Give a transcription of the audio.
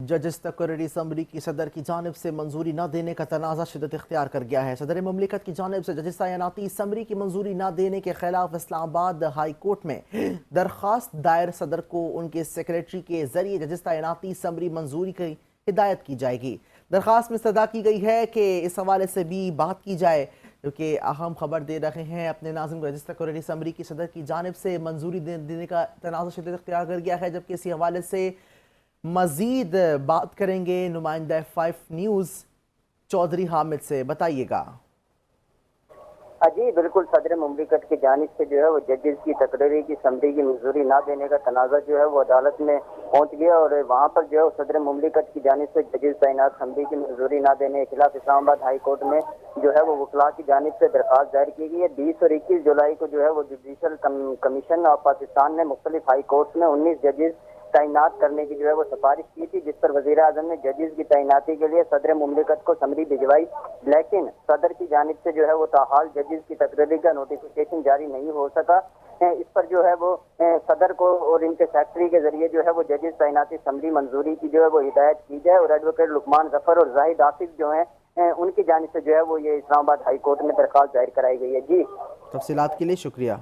जजिस तकर्री assembly की सदर की जानिब से मंजूरी न देने का तनाज़ा शिद्दत इख्तियार कर गया है। सदर मुमलिकत की जानिब से जजिस तैनाती असम्बली की मंजूरी न देने के खिलाफ इस्लामाबाद हाई कोर्ट में दरख्वास्त दायर। सदर को उनके सेक्रेटरी के जरिए जजिस तैनाती असम्बली मंजूरी की हिदायत की जाएगी। दरख्वास्त में सदा की गई है कि इस हवाले से भी बात की जाए, क्योंकि अहम खबर दे रहे हैं अपने नाज़िम को। जजिस तकर्री असम्बली की सदर की जानिब से मंजूरी देने का तनाज़ा शिद्दत इख्तियार कर गया है, जबकि इसी हवाले से मजीद बात करेंगे नुमाइंदा 5 न्यूज़ चौधरी हामिद से। बताइएगा। जी बिल्कुल, सदर मुमलिकत की जानिब से जो है वो जजेस की तकरीरी की समरी की मंजूरी ना देने का तनाज़ा जो है वो अदालत में पहुंच गया और वहाँ पर जो है सदर मुमलिकत की जानिब से जजेस तैनात समरी की मंजूरी ना देने के खिलाफ इस्लामाबाद हाई कोर्ट में जो है वो वकला की जानिब से दरख्वास्त दायर की गई है। 20 और 21 जुलाई को जो है वो जुडिशल कमीशन ऑफ पाकिस्तान ने मुख्तलिफ हाई कोर्ट में 19 जजेस तैनात करने की जो है वो सिफारिश की थी, जिस पर वजीर आजम ने जजेस की तैनाती के लिए सदर मुमलिकत को समरी भिजवाई, लेकिन सदर की जानिब से जो है वो ताहाल जजेस की तकरीरी का नोटिफिकेशन जारी नहीं हो सका। इस पर जो है वो सदर को और इनके सेक्रेटरी के जरिए जो है वो जजेस तैनाती समरी मंजूरी की जो है वो हिदायत की जाए और एडवोकेट लुकमान जफर और जाहिद आसिफ जो है उनकी जानिब से जो है वो ये इस्लामाबाद हाई कोर्ट में दरख्वास्त दायर कराई गई है। जी, तफसीलात के लिए शुक्रिया।